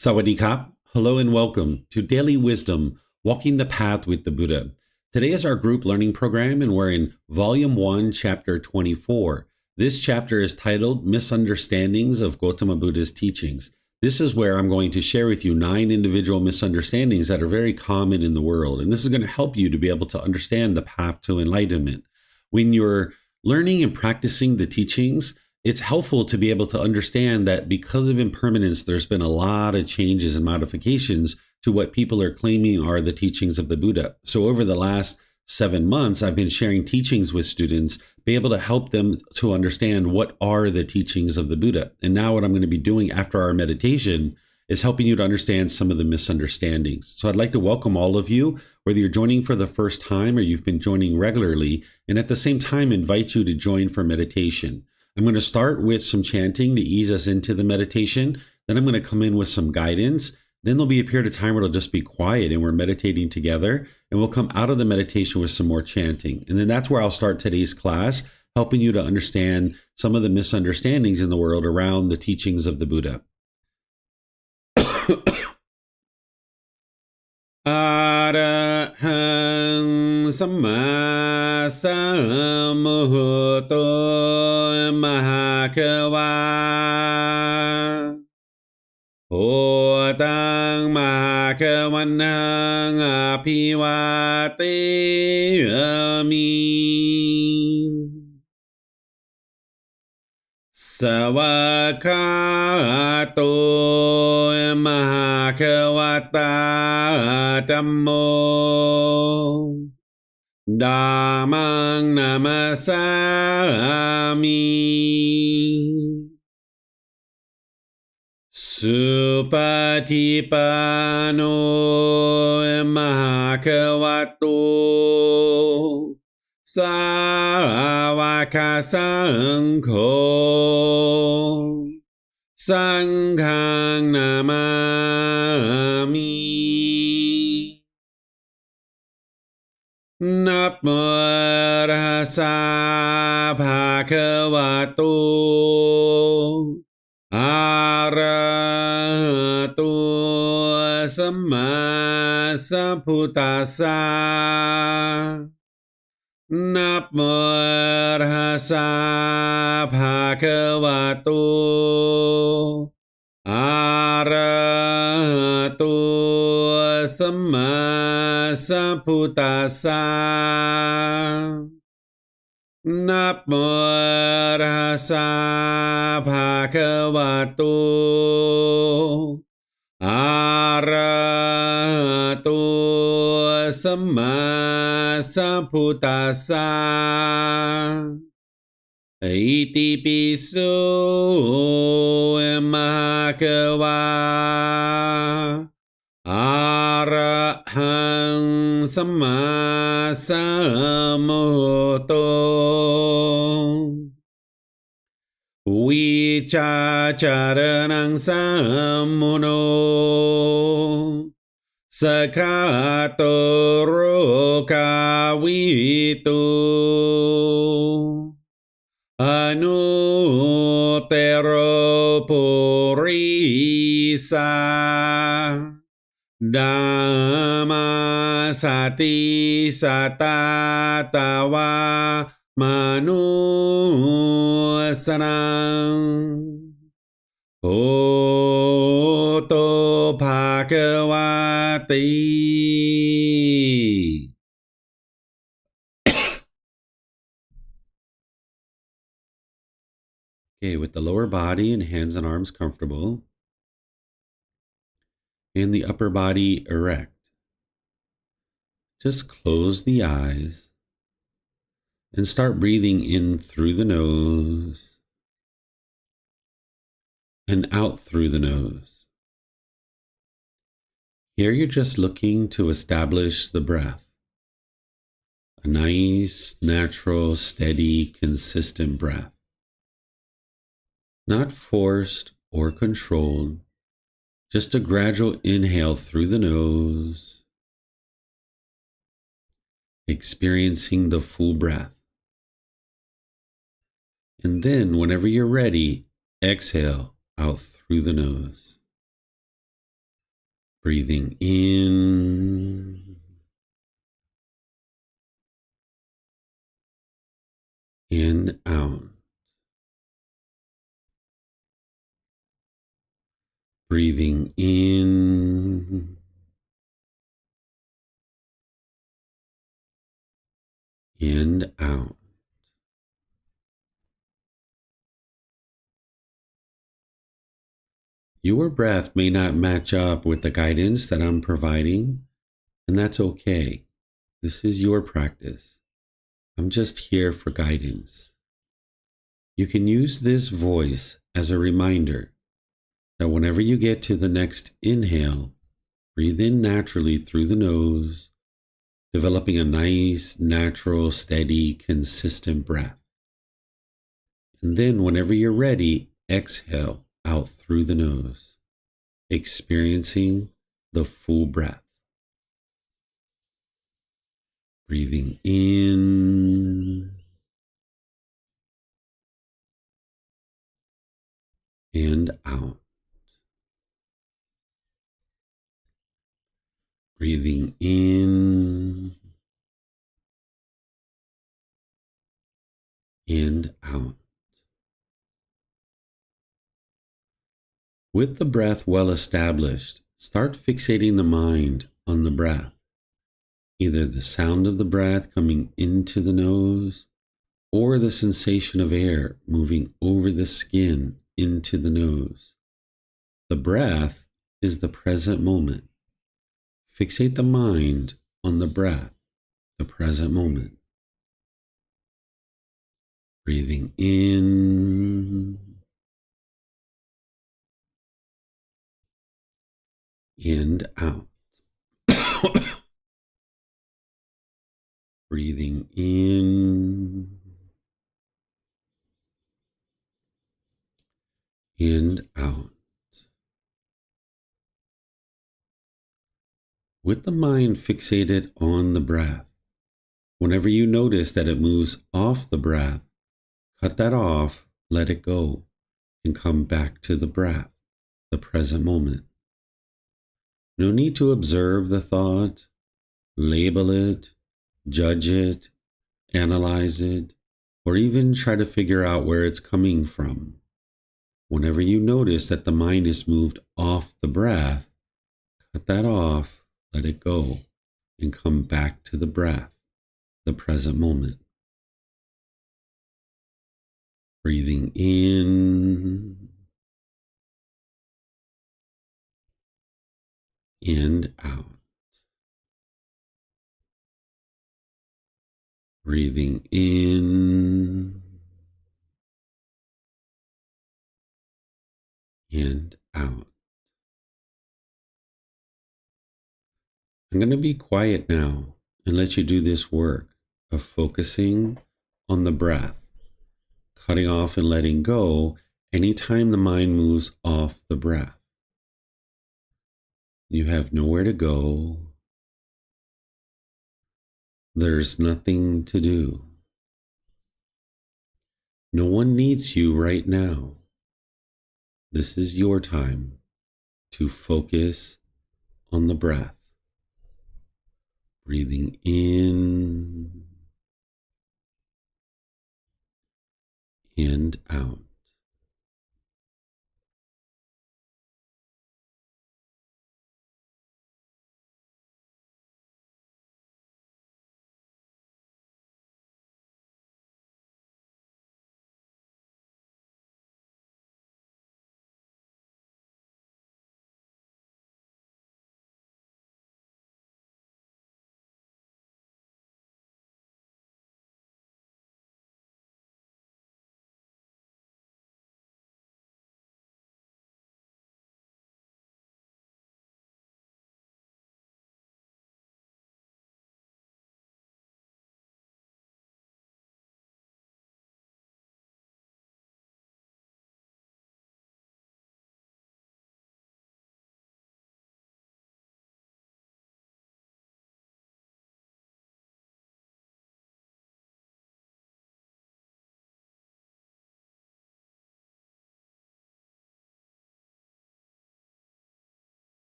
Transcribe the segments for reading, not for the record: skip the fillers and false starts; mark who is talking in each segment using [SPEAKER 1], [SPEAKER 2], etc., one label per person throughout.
[SPEAKER 1] Sawadee-kap. Hello and welcome to Daily Wisdom, Walking the Path with the Buddha. Today is our group learning program and we're in Volume 1, Chapter 24. This chapter is titled Misunderstandings of Gotama Buddha's Teachings. This is where I'm going to share with you 9 individual misunderstandings that are very common in the world. And this is going to help you to be able to understand the path to enlightenment. When you're learning and practicing the teachings, it's helpful to be able to understand that because of impermanence, there's been a lot of changes and modifications to what people are claiming are the teachings of the Buddha. So over the last 7 months, I've been sharing teachings with students, be able to help them to understand what are the teachings of the Buddha. And now what I'm going to be doing after our meditation is helping you to understand some of the misunderstandings. So I'd like to welcome all of you, whether you're joining for the first time or you've been joining regularly, and at the same time invite you to join for meditation. I'm going to start with some chanting to ease us into the meditation. Then I'm going to come in with some guidance. Then there'll be a period of time where it'll just be quiet and we're meditating together. And we'll come out of the meditation with some more chanting. And then that's where I'll start today's class, helping you to understand some of the misunderstandings in the world around the teachings of the Buddha. Arahang Samma Sambuddho Mahakava Otang Mahakavanang Apivateyami Sawakato Mahakavata Dhammo Dhammang Namasami Supatipano Mahakavato Sāvaka Saṅkho Saṅghang Namami Namo Tassa Bhagavato Arahato Samma Sambuddhassa Namo Tassa Bhagavato Arahato Samma Sambuddhassa Namo Tassa Bhagavato Arahato Samma Sambuddhassa Iti piso Mahakava Arahang Samma Sambuddho Vicacaranang Sammuno Sakato Rokavitu Anutero Purisa Dhamma Sati Satatawa Manusanang Oto Bhagavati. Okay, with the lower body and hands and arms comfortable, and the upper body erect, just close the eyes and start breathing in through the nose and out through the nose. Here you're just looking to establish the breath. A nice, natural, steady, consistent breath. Not forced or controlled, just a gradual inhale through the nose, experiencing the full breath. And then, whenever you're ready, exhale out through the nose. Breathing in and out. Breathing in and out. Your breath may not match up with the guidance that I'm providing, and that's okay. This is your practice. I'm just here for guidance. You can use this voice as a reminder that whenever you get to the next inhale, breathe in naturally through the nose, developing a nice, natural, steady, consistent breath. And then whenever you're ready, exhale out through the nose, experiencing the full breath. Breathing in and out. Breathing in and out. With the breath well established, start fixating the mind on the breath, either the sound of the breath coming into the nose or the sensation of air moving over the skin into the nose. The breath is the present moment. Fixate the mind on the breath, the present moment. Breathing in and out. Breathing in and out. With the mind fixated on the breath, whenever you notice that it moves off the breath, cut that off, let it go, and come back to the breath, the present moment. No need to observe the thought, label it, judge it, analyze it, or even try to figure out where it's coming from. Whenever you notice that the mind is moved off the breath, cut that off, let it go, and come back to the breath, the present moment. Breathing in and out. Breathing in and out. I'm going to be quiet now and let you do this work of focusing on the breath, cutting off and letting go anytime the mind moves off the breath. You have nowhere to go. There's nothing to do. No one needs you right now. This is your time to focus on the breath. Breathing in and out.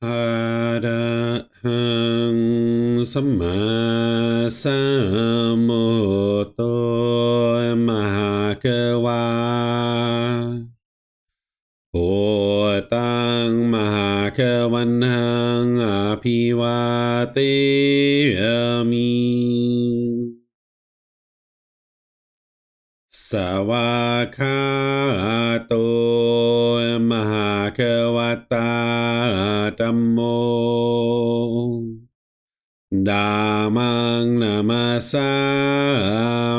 [SPEAKER 1] อะระหังสัมมาสัมพุทโธมหะกวาพุทธังมหะกวันหังอภิวาเทมิสวากขาโตมหะกวตาธัมโมธัมมังนามัสสา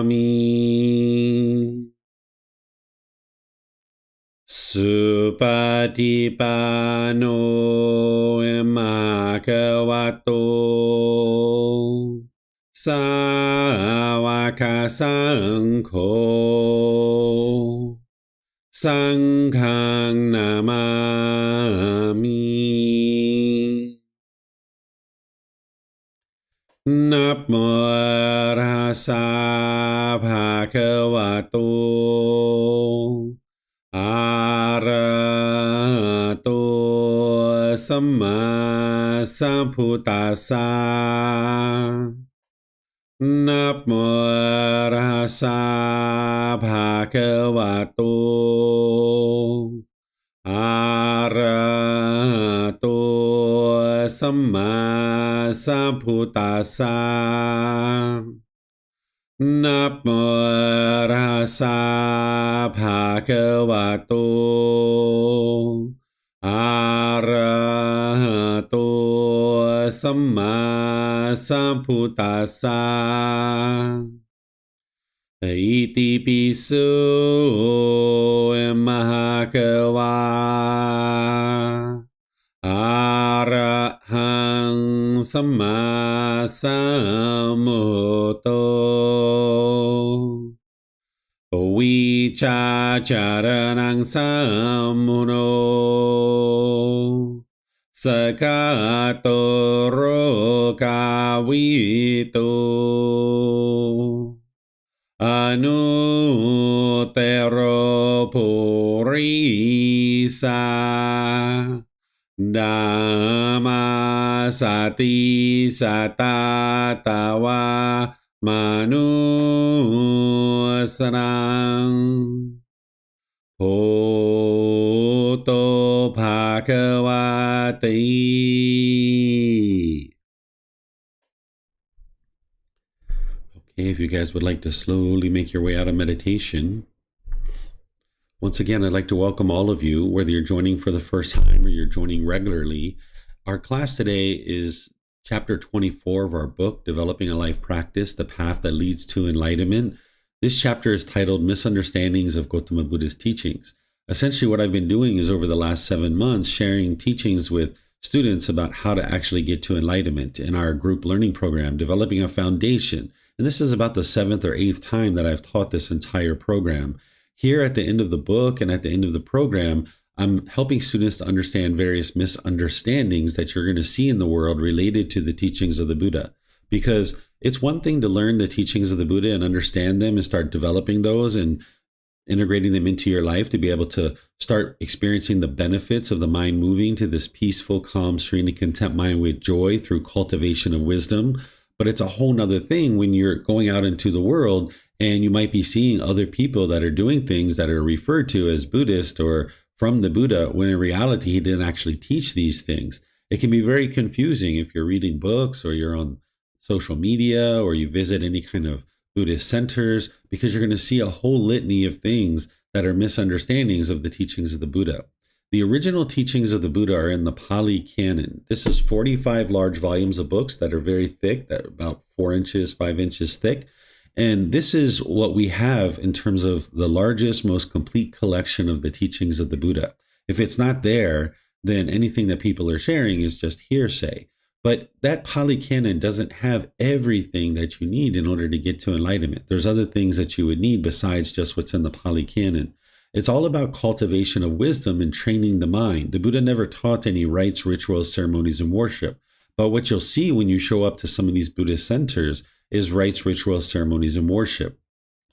[SPEAKER 1] มิสุปฏิปันโนมหะกวโตสาวกสังโฆสังฆังนามามินะโมตัสสะภะคะวะโตอะระหะโตสัมมาสัมพุทธัสสะนะโมตัสสะภะคะวะโตอะระหะโตสัมมาสัมพุทธัสสะนะโมตัสสะภะคะวะโตอะระหะโตสัมมาสัมพุทธัสสะอิติปิโสมหะกวาอะระหังสัมมาสัมพุทโธวิชาจารณังสัมมุโนสกาโตโรกาวิโตอนุเตโรปุริสาธัมมาสติสัตตาตาวามนุสนังโพโตภะคะวะติ Okay, if you guys would like to slowly make your way out of meditation, once again, I'd like to welcome all of you, whether you're joining for the first time or you're joining regularly. Our class today is chapter 24 of our book, Developing a Life Practice, The Path That Leads to Enlightenment. This chapter is titled Misunderstandings of Gotama Buddha's Teachings. Essentially, what I've been doing is over the last 7 months, sharing teachings with students about how to actually get to enlightenment in our group learning program, Developing a Foundation. And this is about the 7th or 8th time that I've taught this entire program. Here at the end of the book and at the end of the program, I'm helping students to understand various misunderstandings that you're going to see in the world related to the teachings of the Buddha. Because it's one thing to learn the teachings of the Buddha and understand them and start developing those and integrating them into your life to be able to start experiencing the benefits of the mind moving to this peaceful, calm, serene, and content mind with joy through cultivation of wisdom. But it's a whole nother thing when you're going out into the world and you might be seeing other people that are doing things that are referred to as Buddhist or from the Buddha, when in reality, he didn't actually teach these things. It can be very confusing if you're reading books or you're on social media or you visit any kind of Buddhist centers, because you're going to see a whole litany of things that are misunderstandings of the teachings of the Buddha. The original teachings of the Buddha are in the Pali Canon. This is 45 large volumes of books that are very thick, that are about 4 inches, 5 inches thick. And this is what we have in terms of the largest, most complete collection of the teachings of the Buddha. If it's not there, then anything that people are sharing is just hearsay. But that Pali Canon doesn't have everything that you need in order to get to enlightenment. There's other things that you would need besides just what's in the Pali Canon. It's all about cultivation of wisdom and training the mind. The Buddha never taught any rites, rituals, ceremonies, and worship. But what you'll see when you show up to some of these Buddhist centers is rites, rituals, ceremonies, and worship.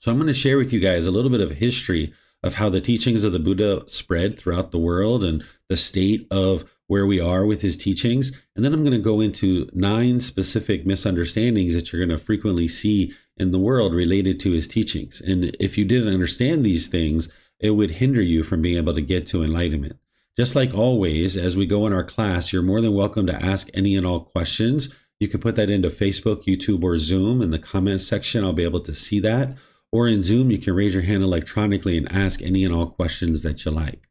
[SPEAKER 1] So I'm going to share with you guys a little bit of history of how the teachings of the Buddha spread throughout the world and the state of where we are with his teachings. And then I'm going to go into 9 specific misunderstandings that you're going to frequently see in the world related to his teachings. And if you didn't understand these things, it would hinder you from being able to get to enlightenment. Just like always, as we go in our class, you're more than welcome to ask any and all questions. You can put that into Facebook, YouTube, or Zoom. In the comments section, I'll be able to see that. Or in Zoom, you can raise your hand electronically and ask any and all questions that you like.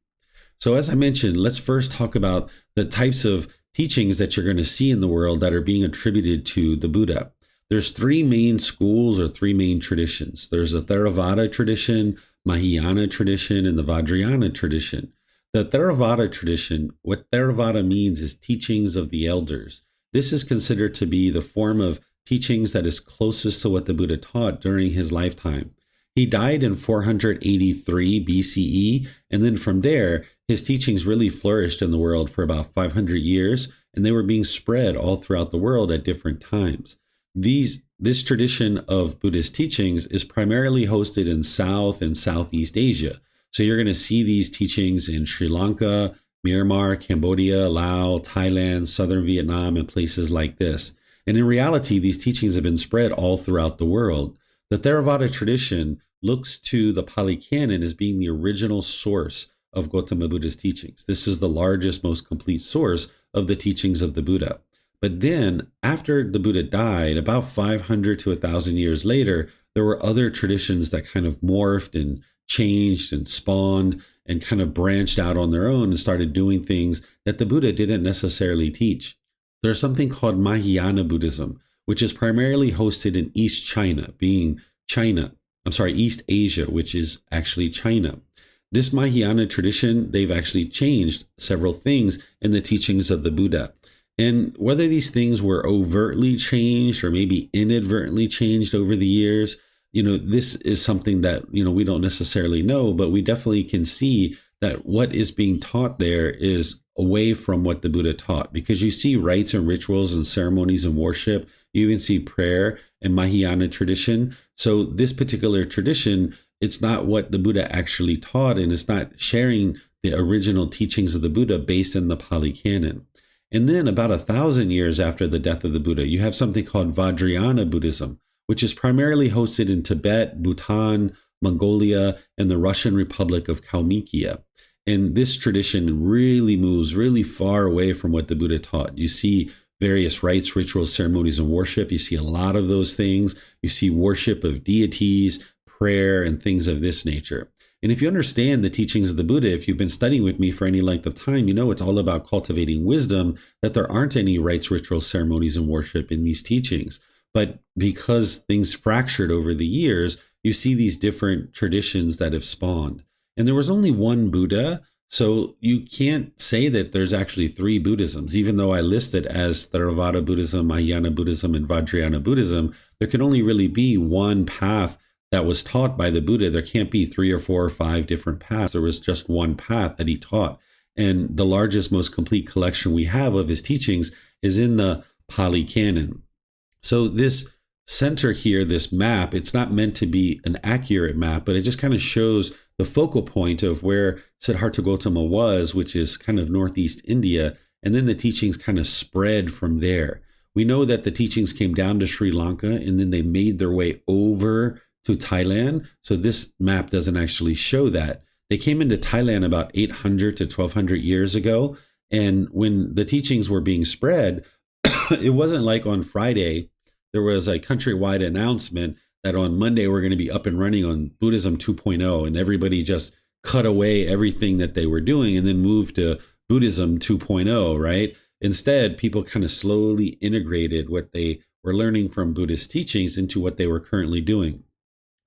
[SPEAKER 1] So as I mentioned, let's first talk about the types of teachings that you're going to see in the world that are being attributed to the Buddha. There's 3 main schools or 3 main traditions. There's the Theravada tradition, Mahayana tradition, and the Vajrayana tradition. The Theravada tradition, what Theravada means is teachings of the elders. This is considered to be the form of teachings that is closest to what the Buddha taught during his lifetime. He died in 483 BCE, and then from there, his teachings really flourished in the world for about 500 years, and they were being spread all throughout the world at different times. This tradition of Buddhist teachings is primarily hosted in South and Southeast Asia. So you're going to see these teachings in Sri Lanka, Myanmar, Cambodia, Laos, Thailand, southern Vietnam, and places like this. And in reality, these teachings have been spread all throughout the world. The Theravada tradition looks to the Pali Canon as being the original source of Gotama Buddha's teachings. This is the largest, most complete source of the teachings of the Buddha. But then, after the Buddha died, about 500 to 1,000 years later, there were other traditions that kind of morphed and changed and spawned and kind of branched out on their own and started doing things that the Buddha didn't necessarily teach. There's something called Mahayana Buddhism, which is primarily hosted in East China, East Asia, which is actually China. This Mahayana tradition, they've actually changed several things in the teachings of the Buddha. And whether these things were overtly changed or maybe inadvertently changed over the years, this is something that, we don't necessarily know, but we definitely can see that what is being taught there is away from what the Buddha taught, because you see rites and rituals and ceremonies and worship. You even see prayer and Mahayana tradition. So this particular tradition, it's not what the Buddha actually taught, and it's not sharing the original teachings of the Buddha based in the Pali Canon. And then about 1,000 years after the death of the Buddha, you have something called Vajrayana Buddhism, which is primarily hosted in Tibet, Bhutan, Mongolia, and the Russian Republic of Kalmykia. And this tradition really moves really far away from what the Buddha taught. You see various rites, rituals, ceremonies, and worship. You see a lot of those things. You see worship of deities, prayer, and things of this nature. And if you understand the teachings of the Buddha, if you've been studying with me for any length of time, you know it's all about cultivating wisdom, that there aren't any rites, rituals, ceremonies, and worship in these teachings. But because things fractured over the years, you see these different traditions that have spawned. And there was only one Buddha, so you can't say that there's actually 3 Buddhisms. Even though I list it as Theravada Buddhism, Mahayana Buddhism, and Vajrayana Buddhism, there can only really be one path that was taught by the Buddha. There can't be 3 or 4 or 5 different paths. There was just one path that he taught. And the largest, most complete collection we have of his teachings is in the Pali Canon. So this center here, this map, it's not meant to be an accurate map, but it just kind of shows the focal point of where Siddhartha Gautama was, which is kind of northeast India, and then the teachings kind of spread from there. We know that the teachings came down to Sri Lanka, and then they made their way over to Thailand. So this map doesn't actually show that. They came into Thailand about 800 to 1200 years ago, and when the teachings were being spread, it wasn't like on Friday there was a countrywide announcement that on Monday we're going to be up and running on Buddhism 2.0, and everybody just cut away everything that they were doing and then moved to Buddhism 2.0, right? Instead, people kind of slowly integrated what they were learning from Buddhist teachings into what they were currently doing.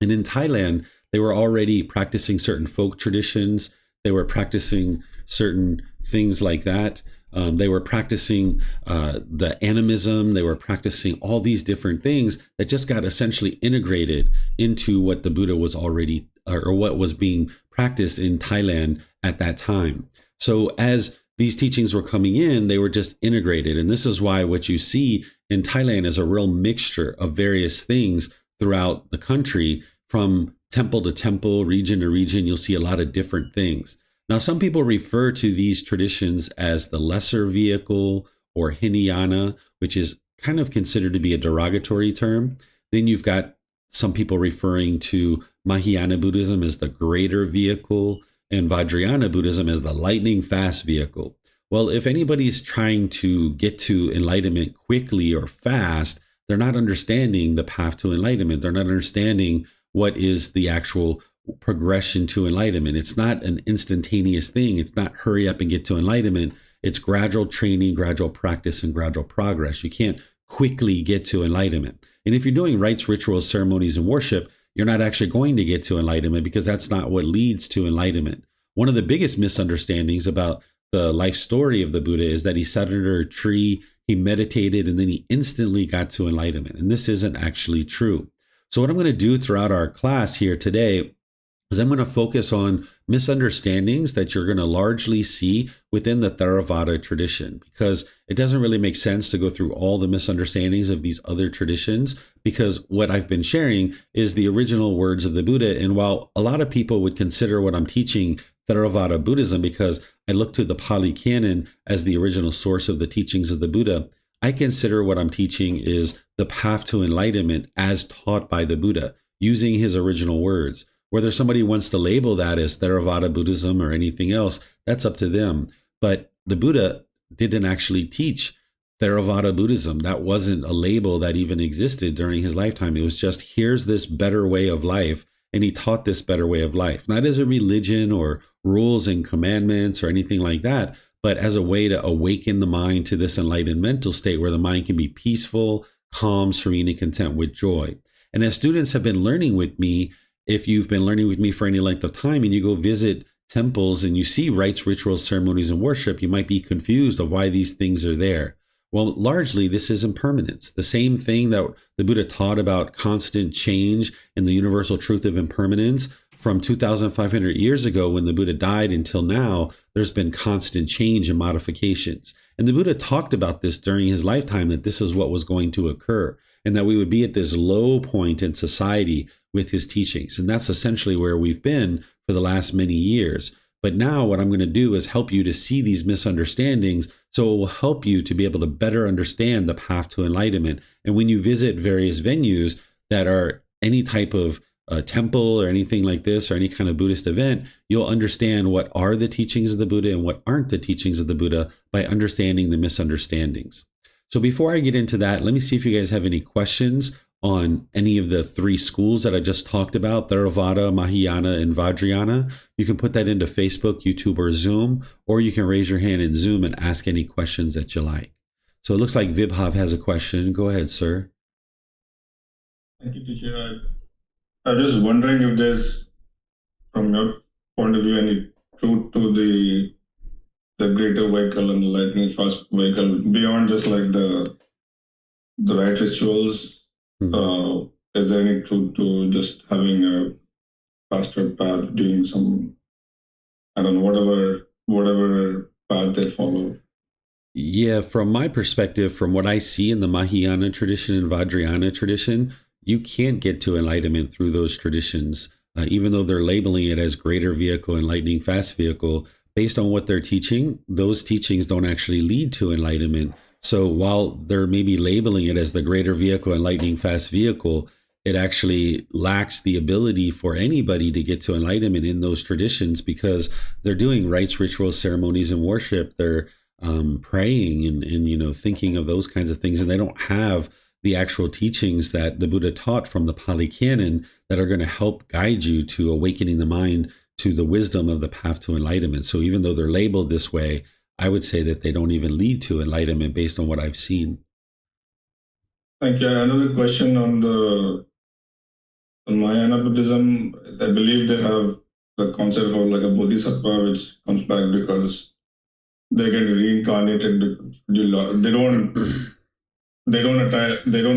[SPEAKER 1] And in Thailand, they were already practicing certain folk traditions. They were practicing certain things like that. They were practicing the animism. They were practicing all these different things that just got essentially integrated into what the Buddha was already, or what was being practiced in Thailand at that time. So as these teachings were coming in, they were just integrated. And this is why what you see in Thailand is a real mixture of various things throughout the country. From temple to temple, region to region, you'll see a lot of different things. Now, some people refer to these traditions as the lesser vehicle or Hinayana, which is kind of considered to be a derogatory term. Then you've got some people referring to Mahayana Buddhism as the greater vehicle and Vajrayana Buddhism as the lightning fast vehicle. Well, if anybody's trying to get to enlightenment quickly or fast, they're not understanding the path to enlightenment. They're not understanding what is the actual progression to enlightenment. It's not an instantaneous thing. It's not hurry up and get to enlightenment. It's gradual training, gradual practice, and gradual progress. You can't quickly get to enlightenment. And if you're doing rites, rituals, ceremonies, and worship, you're not actually going to get to enlightenment because that's not what leads to enlightenment. One of the biggest misunderstandings about the life story of the Buddha is that he sat under a tree, he meditated, and then he instantly got to enlightenment. And this isn't actually true. So what I'm going to do throughout our class here today is I'm going to focus on misunderstandings that you're going to largely see within the Theravada tradition, because it doesn't really make sense to go through all the misunderstandings of these other traditions, because what I've been sharing is the original words of the Buddha. And while a lot of people would consider what I'm teaching Theravada Buddhism, because I look to the Pali Canon as the original source of the teachings of the Buddha, I consider what I'm teaching is the path to enlightenment as taught by the Buddha, using his original words. Whether somebody wants to label that as Theravada Buddhism or anything else, that's up to them. But the Buddha didn't actually teach Theravada Buddhism. That wasn't a label that even existed during his lifetime. It was just, here's this better way of life. And he taught this better way of life, not as a religion or rules and commandments or anything like that, but as a way to awaken the mind to this enlightened mental state where the mind can be peaceful, calm, serene, and content with joy. And as students have been learning with me, if you've been learning with me for any length of time and you go visit temples and you see rites, rituals, ceremonies, and worship, you might be confused of why these things are there. Well, largely, this is impermanence. The same thing that the Buddha taught about constant change and the universal truth of impermanence from 2,500 years ago when the Buddha died until now, there's been constant change and modifications. And the Buddha talked about this during his lifetime, that this is what was going to occur and that we would be at this low point in society with his teachings. And that's essentially where we've been for the last many years. But now what I'm going to do is help you to see these misunderstandings, so it will help you to be able to better understand the path to enlightenment. And when you visit various venues that are any type of temple or anything like this, or any kind of Buddhist event, you'll understand what are the teachings of the Buddha and what aren't the teachings of the Buddha by understanding the misunderstandings. So before I get into that, let me see if you guys have any questions on any of the three schools that I just talked about, Theravada, Mahayana, and Vajrayana. You can put that into Facebook, YouTube, or Zoom, or you can raise your hand in Zoom and ask any questions that you like. So it looks like Vibhav has a question. Go ahead, sir.
[SPEAKER 2] Thank you, teacher. I'm just wondering if there's, from your point of view, any truth to the greater vehicle and the lightning fast vehicle beyond just like the right rituals. Is there any truth to just having a faster path, doing some, I don't know, whatever path they follow?
[SPEAKER 1] Yeah, from my perspective, from what I see in the Mahayana tradition and Vajrayana tradition, you can't get to enlightenment through those traditions, even though they're labeling it as greater vehicle and lightning fast vehicle. Based on what they're teaching, those teachings don't actually lead to enlightenment. So while they're maybe labeling it as the greater vehicle and lightning fast vehicle, it actually lacks the ability for anybody to get to enlightenment in those traditions, because they're doing rites, rituals, ceremonies, and worship. They're praying and thinking of those kinds of things, and they don't have the actual teachings that the Buddha taught from the Pali Canon that are going to help guide you to awakening the mind to the wisdom of the path to enlightenment. So even though they're labeled this way, I would say that they don't even lead to enlightenment based on what I've seen.
[SPEAKER 2] Thank you. Another question on Mahayana Buddhism. I believe they have the concept of like a bodhisattva, which comes back because they get reincarnated. They don't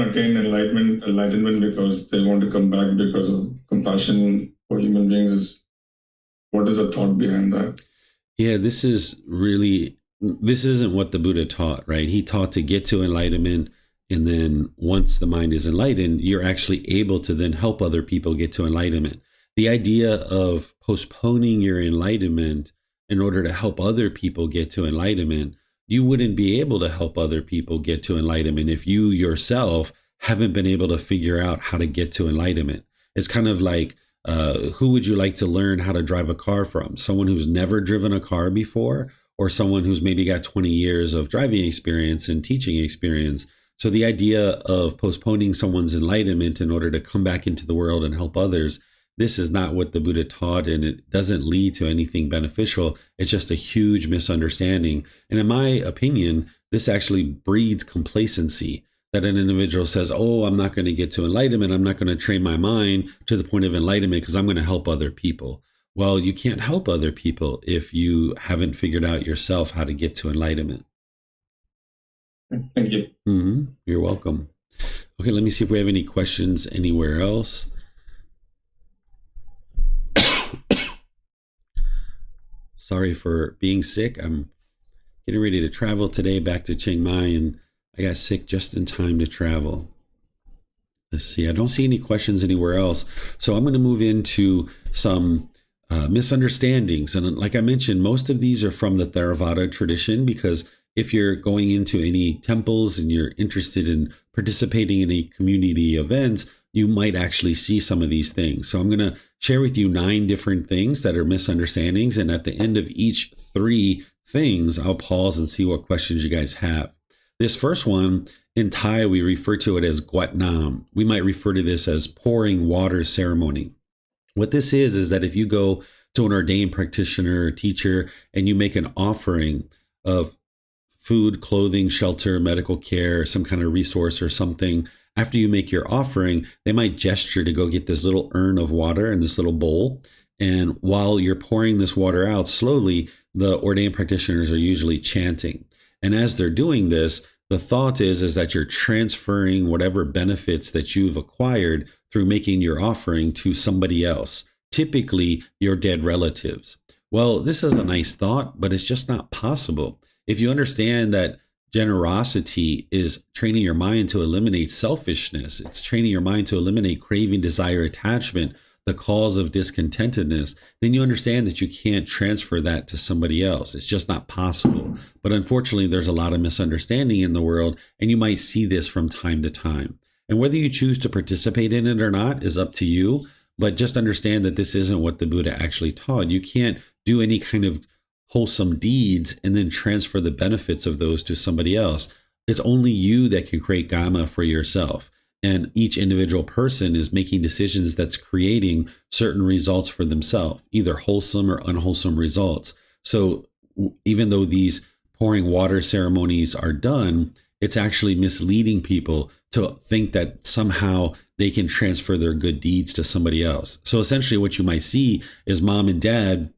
[SPEAKER 2] attain enlightenment because they want to come back because of compassion for human beings. What is the thought behind that?
[SPEAKER 1] Yeah, this isn't what the Buddha taught, right? He taught to get to enlightenment, and then once the mind is enlightened, you're actually able to then help other people get to enlightenment. The idea of postponing your enlightenment in order to help other people get to enlightenment, you wouldn't be able to help other people get to enlightenment if you yourself haven't been able to figure out how to get to enlightenment. It's kind of like, who would you like to learn how to drive a car from? Someone who's never driven a car before, or someone who's maybe got 20 years of driving experience and teaching experience? So the idea of postponing someone's enlightenment in order to come back into the world and help others, this is not what the Buddha taught, and it doesn't lead to anything beneficial. It's just a huge misunderstanding. And in my opinion, this actually breeds complacency, that an individual says, oh, I'm not going to get to enlightenment. I'm not going to train my mind to the point of enlightenment because I'm going to help other people. Well, you can't help other people if you haven't figured out yourself how to get to enlightenment.
[SPEAKER 2] Thank you.
[SPEAKER 1] You're welcome. Okay, let me see if we have any questions anywhere else. Sorry for being sick. I'm getting ready to travel today back to Chiang Mai, and I got sick just in time to travel. Let's see. I don't see any questions anywhere else. So I'm going to move into some misunderstandings. And like I mentioned, most of these are from the Theravada tradition, because if you're going into any temples and you're interested in participating in any community events, you might actually see some of these things. So I'm going to share with you 9 different things that are misunderstandings. And at the end of each 3 things, I'll pause and see what questions you guys have. This first one, in Thai, we refer to it as Gotama. We might refer to this as pouring water ceremony. What this is that if you go to an ordained practitioner or teacher and you make an offering of food, clothing, shelter, medical care, some kind of resource or something, after you make your offering, they might gesture to go get this little urn of water in this little bowl. And while you're pouring this water out slowly, the ordained practitioners are usually chanting. And as they're doing this, the thought is that you're transferring whatever benefits that you've acquired through making your offering to somebody else, typically your dead relatives. Well, this is a nice thought, but it's just not possible. If you understand that generosity is training your mind to eliminate selfishness, it's training your mind to eliminate craving, desire, attachment, the cause of discontentedness, then you understand that you can't transfer that to somebody else. It's just not possible. But unfortunately, there's a lot of misunderstanding in the world, and you might see this from time to time. And whether you choose to participate in it or not is up to you, but just understand that this isn't what the Buddha actually taught. You can't do any kind of wholesome deeds and then transfer the benefits of those to somebody else. It's only you that can create Gama for yourself. And each individual person is making decisions that's creating certain results for themselves, either wholesome or unwholesome results. So even though these pouring water ceremonies are done, it's actually misleading people to think that somehow they can transfer their good deeds to somebody else. So essentially what you might see is mom and dad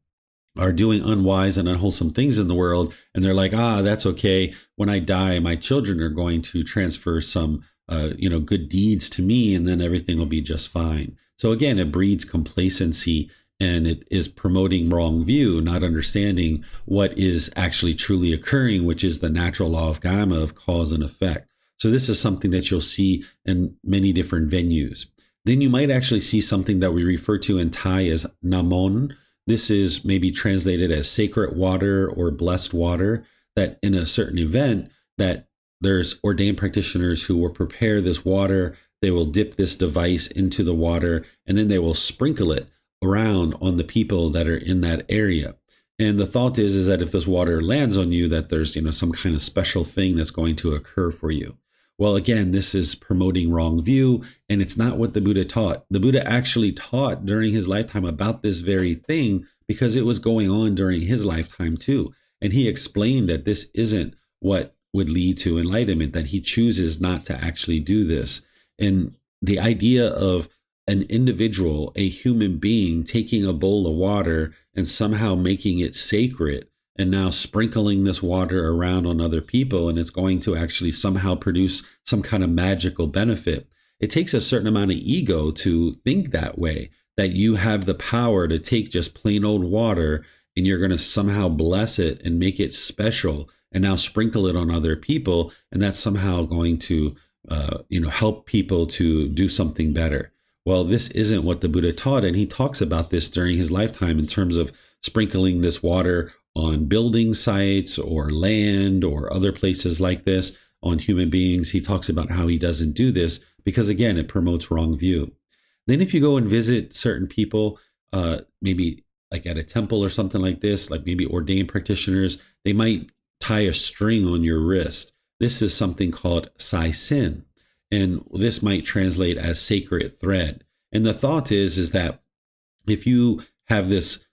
[SPEAKER 1] are doing unwise and unwholesome things in the world. And they're like, that's okay. When I die, my children are going to transfer some good deeds to me, and then everything will be just fine. So again, it breeds complacency, and it is promoting wrong view, not understanding what is actually truly occurring, which is the natural law of Gama, of cause and effect. So this is something that you'll see in many different venues. Then you might actually see something that we refer to in Thai as Namon. This is maybe translated as sacred water or blessed water, that in a certain event that there's ordained practitioners who will prepare this water. They will dip this device into the water, and then they will sprinkle it around on the people that are in that area. And the thought is that if this water lands on you, that there's, some kind of special thing that's going to occur for you. Well, again, this is promoting wrong view, and it's not what the Buddha taught. The Buddha actually taught during his lifetime about this very thing because it was going on during his lifetime too. And he explained that this isn't what would lead to enlightenment, that he chooses not to actually do this. And the idea of an individual, a human being, taking a bowl of water and somehow making it sacred and now sprinkling this water around on other people, and it's going to actually somehow produce some kind of magical benefit. It takes a certain amount of ego to think that way, that you have the power to take just plain old water and you're going to somehow bless it and make it special and now sprinkle it on other people, and that's somehow going to help people to do something better. Well, this isn't what the Buddha taught, and he talks about this during his lifetime in terms of sprinkling this water on building sites or land or other places like this on human beings. He talks about how he doesn't do this because, again, it promotes wrong view. Then if you go and visit certain people, maybe like at a temple or something like this, like maybe ordained practitioners, they might tie a string on your wrist. This is something called sai sin, and this might translate as sacred thread. And the thought is that if you have this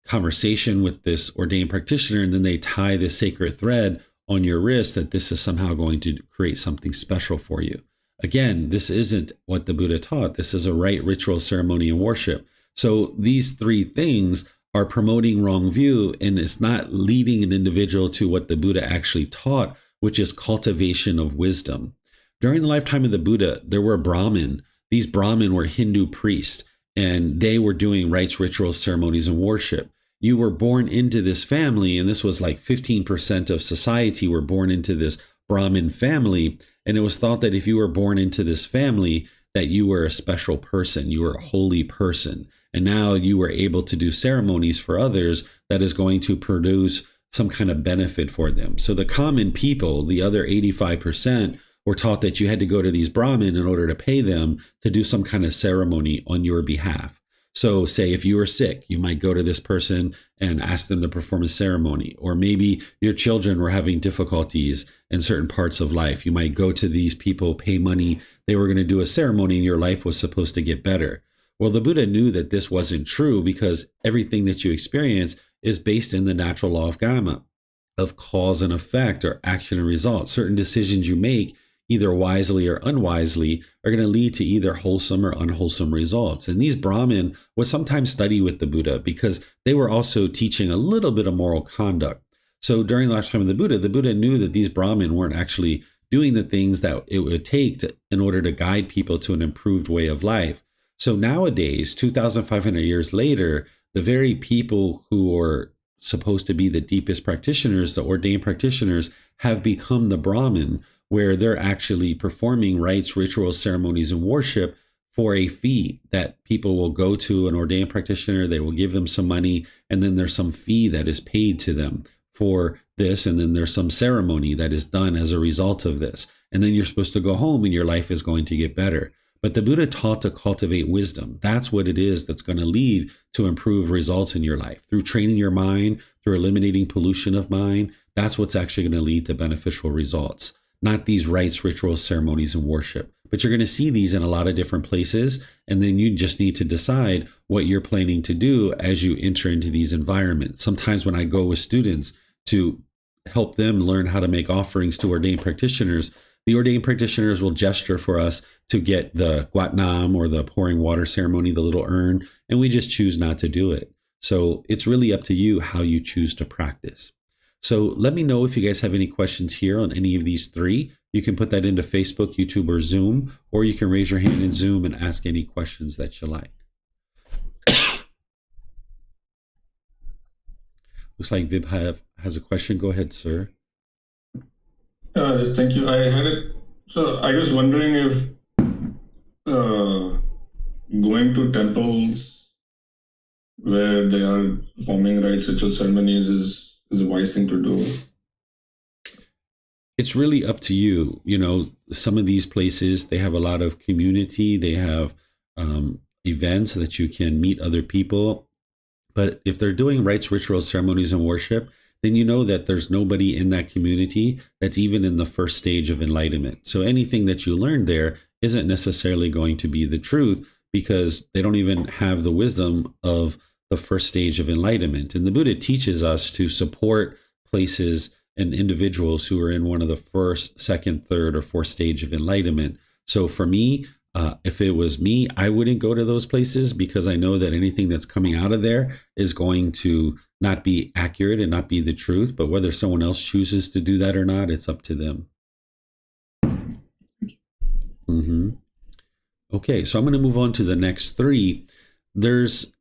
[SPEAKER 1] conversation with this ordained practitioner and then they tie this sacred thread on your wrist, that this is somehow going to create something special for you. Again, this isn't what the Buddha taught. This is a rite, ritual, ceremony, and worship. So these three things are promoting wrong view, and it's not leading an individual to what the Buddha actually taught, which is cultivation of wisdom. During the lifetime of the Buddha, there were Brahmin. These Brahmin were Hindu priests, and they were doing rites, rituals, ceremonies, and worship. You were born into this family, and this was like 15% of society were born into this Brahmin family. And it was thought that if you were born into this family, that you were a special person, you were a holy person. And now you were able to do ceremonies for others that is going to produce some kind of benefit for them. So the common people, the other 85%, were taught that you had to go to these Brahmin in order to pay them to do some kind of ceremony on your behalf. So say if you were sick, you might go to this person and ask them to perform a ceremony. Or maybe your children were having difficulties in certain parts of life. You might go to these people, pay money. They were going to do a ceremony and your life was supposed to get better. Well, the Buddha knew that this wasn't true because everything that you experience is based in the natural law of karma, of cause and effect, or action and result. Certain decisions you make, either wisely or unwisely, are going to lead to either wholesome or unwholesome results. And these Brahmin would sometimes study with the Buddha because they were also teaching a little bit of moral conduct. So during the lifetime of the Buddha knew that these Brahmin weren't actually doing the things that it would take in order to guide people to an improved way of life. So nowadays, 2,500 years later, the very people who are supposed to be the deepest practitioners, the ordained practitioners, have become the Brahmin, where they're actually performing rites, rituals, ceremonies, and worship for a fee that people will go to an ordained practitioner, they will give them some money, and then there's some fee that is paid to them for this, and then there's some ceremony that is done as a result of this. And then you're supposed to go home and your life is going to get better. But the Buddha taught to cultivate wisdom. That's what it is that's going to lead to improved results in your life. Through training your mind, through eliminating pollution of mind, that's what's actually going to lead to beneficial results. Not these rites, rituals, ceremonies, and worship. But you're going to see these in a lot of different places. And then you just need to decide what you're planning to do as you enter into these environments. Sometimes when I go with students to help them learn how to make offerings to ordained practitioners, the ordained practitioners will gesture for us to get the Gotama or the pouring water ceremony, the little urn, and we just choose not to do it. So it's really up to you how you choose to practice. So let me know if you guys have any questions here on any of these three. You can put that into Facebook, YouTube, or Zoom, or you can raise your hand in Zoom and ask any questions that you like. Looks like Vib has a question. Go ahead, sir.
[SPEAKER 2] Thank you. So I was wondering if going to temples where they are performing rites, ritual ceremonies is a wise thing to do.
[SPEAKER 1] It's really up to you. You know, some of these places, they have a lot of community. They have events that you can meet other people. But if they're doing rites, rituals, ceremonies, and worship, then you know that there's nobody in that community that's even in the first stage of enlightenment. So anything that you learned there isn't necessarily going to be the truth because they don't even have the wisdom of the first stage of enlightenment. And the Buddha teaches us to support places and individuals who are in one of the first, second, third, or fourth stage of enlightenment. So for me, if it was me, I wouldn't go to those places because I know that anything that's coming out of there is going to not be accurate and not be the truth. But whether someone else chooses to do that or not, it's up to them. Okay, so I'm going to move on to the next three. There's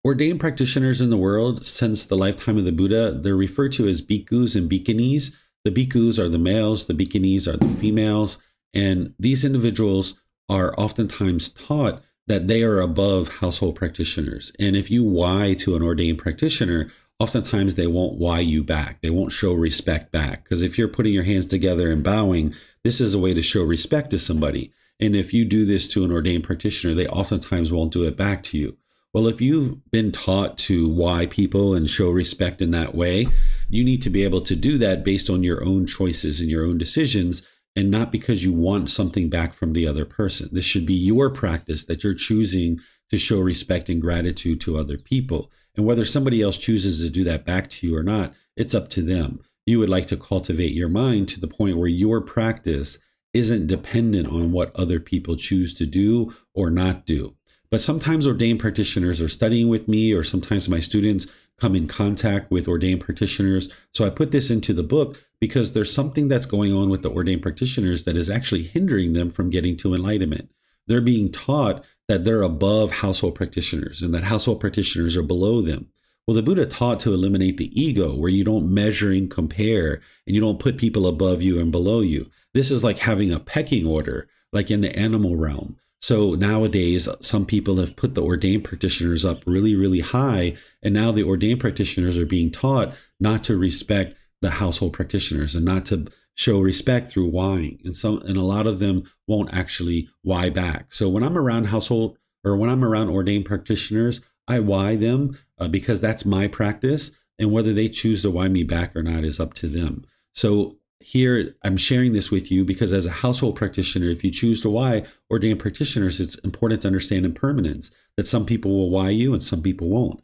[SPEAKER 1] ordained practitioners in the world since the lifetime of the Buddha. They're referred to as bhikkhus and bhikkhunis. The bhikkhus are the males, the bhikkhunis are the females, and these individuals are oftentimes taught that they are above household practitioners. And if you why to an ordained practitioner, oftentimes they won't why you back. They won't show respect back. Because if you're putting your hands together and bowing, this is a way to show respect to somebody. And if you do this to an ordained practitioner, they oftentimes won't do it back to you. Well, if you've been taught to why people and show respect in that way, you need to be able to do that based on your own choices and your own decisions, and not because you want something back from the other person. This should be your practice that you're choosing to show respect and gratitude to other people. And whether somebody else chooses to do that back to you or not, it's up to them. You would like to cultivate your mind to the point where your practice isn't dependent on what other people choose to do or not do. But sometimes ordained practitioners are studying with me, or sometimes my students come in contact with ordained practitioners. So I put this into the book because there's something that's going on with the ordained practitioners that is actually hindering them from getting to enlightenment. They're being taught that they're above household practitioners and that household practitioners are below them. Well, the Buddha taught to eliminate the ego, where you don't measure and compare, and you don't put people above you and below you. This is like having a pecking order, like in the animal realm. So nowadays, some people have put the ordained practitioners up really, really high. And now the ordained practitioners are being taught not to respect the household practitioners and not to show respect through whying. And a lot of them won't actually why back. So when I'm around when I'm around ordained practitioners, I why them because that's my practice. And whether they choose to why me back or not is up to them. So here, I'm sharing this with you because as a household practitioner, if you choose to why ordained practitioners, it's important to understand impermanence, that some people will why you and some people won't.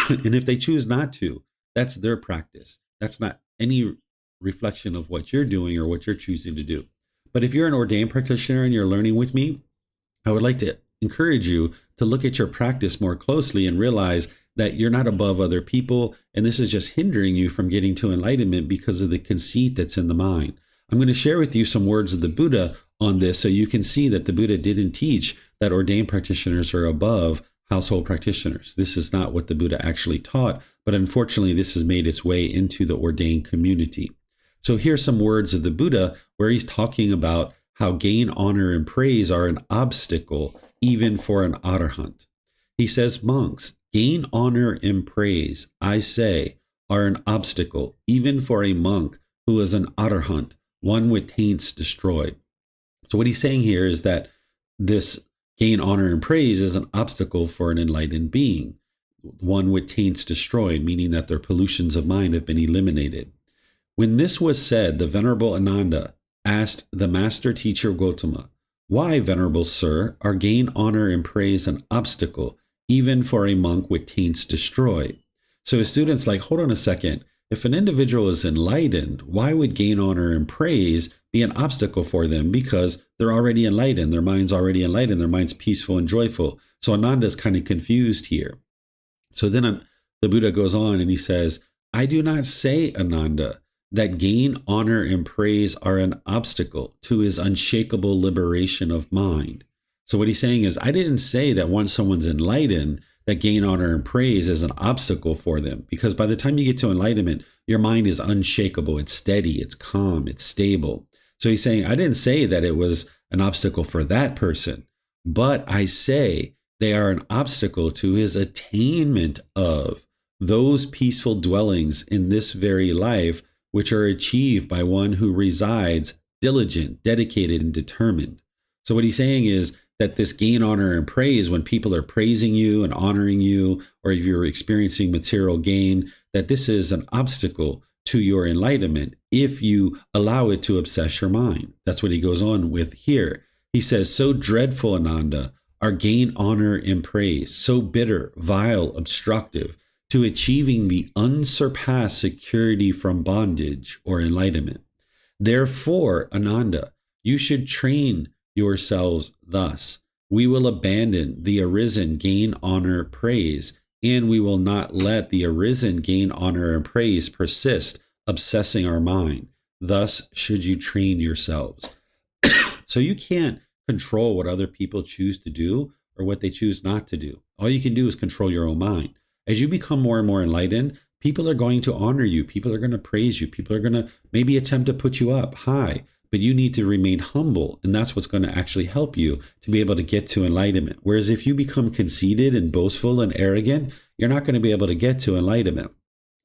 [SPEAKER 1] And if they choose not to, that's their practice. That's not any reflection of what you're doing or what you're choosing to do. But if you're an ordained practitioner and you're learning with me, I would like to encourage you to look at your practice more closely and realize that you're not above other people, and this is just hindering you from getting to enlightenment because of the conceit that's in the mind. I'm going to share with you some words of the Buddha on this so you can see that the Buddha didn't teach that ordained practitioners are above household practitioners. This is not what the Buddha actually taught, but unfortunately this has made its way into the ordained community. So here's some words of the Buddha where he's talking about how gain, honor, and praise are an obstacle even for an arahant. He says, monks, gain, honor, and praise, I say, are an obstacle, even for a monk who is an arahant, one with taints destroyed. So what he's saying here is that this gain, honor, and praise is an obstacle for an enlightened being, one with taints destroyed, meaning that their pollutions of mind have been eliminated. When this was said, the Venerable Ananda asked the master teacher Gotama, why, Venerable Sir, are gain, honor, and praise an obstacle, even for a monk with taints destroyed? So his students like, hold on a second. If an individual is enlightened, why would gain, honor, and praise be an obstacle for them? Because they're already enlightened. Their mind's already enlightened. Their mind's peaceful and joyful. So Ananda's kind of confused here. So then the Buddha goes on and he says, I do not say, Ananda, that gain, honor, and praise are an obstacle to his unshakable liberation of mind. So what he's saying is, I didn't say that once someone's enlightened, that gain, honor, and praise is an obstacle for them. Because by the time you get to enlightenment, your mind is unshakable. It's steady. It's calm. It's stable. So he's saying, I didn't say that it was an obstacle for that person, but I say they are an obstacle to his attainment of those peaceful dwellings in this very life, which are achieved by one who resides diligent, dedicated, and determined. So what he's saying is that this gain, honor, and praise, when people are praising you and honoring you, or if you're experiencing material gain, that this is an obstacle to your enlightenment if you allow it to obsess your mind. That's what he goes on with here. He says, so dreadful, Ananda, are gain, honor, and praise, so bitter, vile, obstructive, to achieving the unsurpassed security from bondage or enlightenment. Therefore, Ananda, you should train yourselves thus. We will abandon the arisen gain, honor, praise, and we will not let the arisen gain, honor, and praise persist, obsessing our mind. Thus should you train yourselves. So you can't control what other people choose to do or what they choose not to do. All you can do is control your own mind. As you become more and more enlightened, people are going to honor you. People are going to praise you. People are going to maybe attempt to put you up high. but you need to remain humble. And that's what's going to actually help you to be able to get to enlightenment. Whereas if you become conceited and boastful and arrogant, you're not going to be able to get to enlightenment.